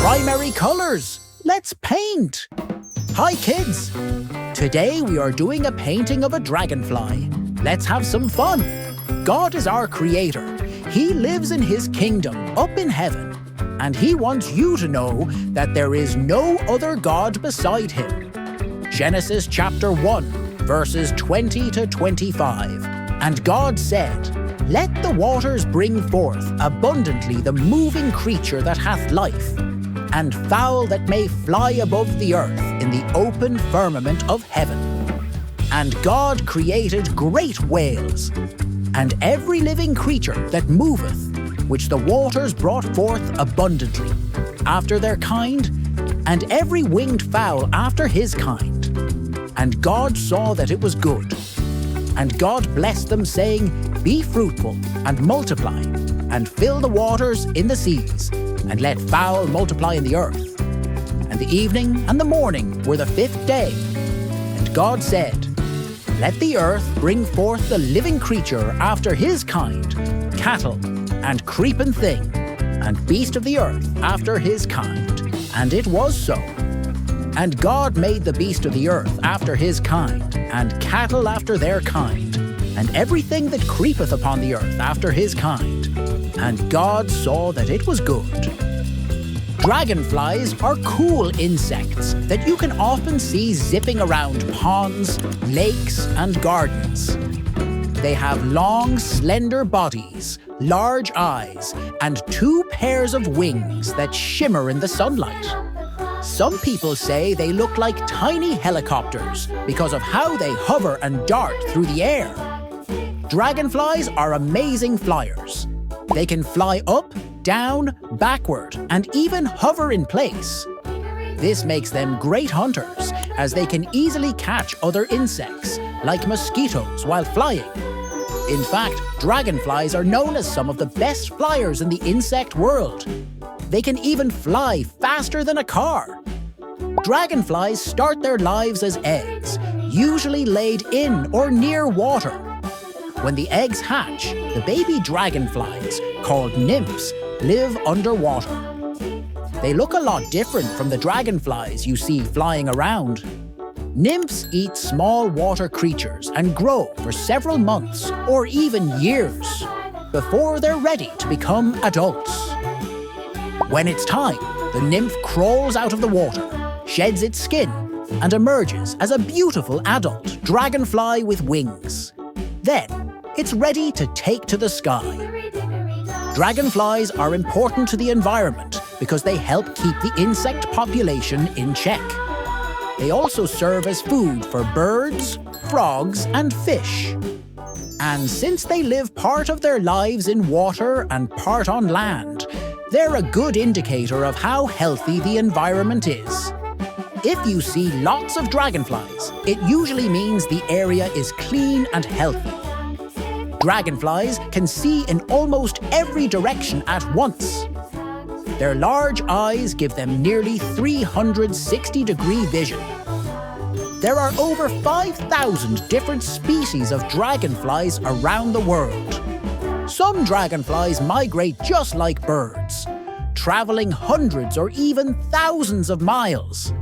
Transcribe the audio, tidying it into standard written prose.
primary colors. Let's paint. Hi kids! Today we are doing a painting of a dragonfly. Let's have some fun. God is our creator. He lives in his kingdom up in heaven. And he wants you to know that there is no other God beside him. Genesis chapter 1, verses 20 to 25. And God said, "Let the waters bring forth abundantly the moving creature that hath life, and fowl that may fly above the earth in the open firmament of heaven." And God created great whales, and every living creature that moveth, which the waters brought forth abundantly, after their kind, and every winged fowl after his kind. And God saw that it was good. And God blessed them, saying, "Be fruitful, and multiply, and fill the waters in the seas, and let fowl multiply in the earth." And the evening and the morning were the fifth day. And God said, "Let the earth bring forth the living creature after his kind, cattle, and creeping thing, and beast of the earth after his kind." And it was so. And God made the beast of the earth after his kind, and cattle after their kind, and everything that creepeth upon the earth after his kind. And God saw that it was good. Dragonflies are cool insects that you can often see zipping around ponds, lakes, and gardens. They have long, slender bodies, large eyes, and 2 pairs of wings that shimmer in the sunlight. Some people say they look like tiny helicopters because of how they hover and dart through the air. Dragonflies are amazing flyers. They can fly up, down, backward, and even hover in place. This makes them great hunters, as they can easily catch other insects, like mosquitoes, while flying. In fact, dragonflies are known as some of the best flyers in the insect world. They can even fly faster than a car. Dragonflies start their lives as eggs, usually laid in or near water. When the eggs hatch, the baby dragonflies, called nymphs, live underwater. They look a lot different from the dragonflies you see flying around. Nymphs eat small water creatures and grow for several months or even years before they're ready to become adults. When it's time, the nymph crawls out of the water, sheds its skin, and emerges as a beautiful adult dragonfly with wings. Then, it's ready to take to the sky. Dragonflies are important to the environment because they help keep the insect population in check. They also serve as food for birds, frogs, and fish. And since they live part of their lives in water and part on land, they're a good indicator of how healthy the environment is. If you see lots of dragonflies, it usually means the area is clean and healthy. Dragonflies can see in almost every direction at once. Their large eyes give them nearly 360-degree vision. There are over 5,000 different species of dragonflies around the world. Some dragonflies migrate just like birds, traveling hundreds or even thousands of miles.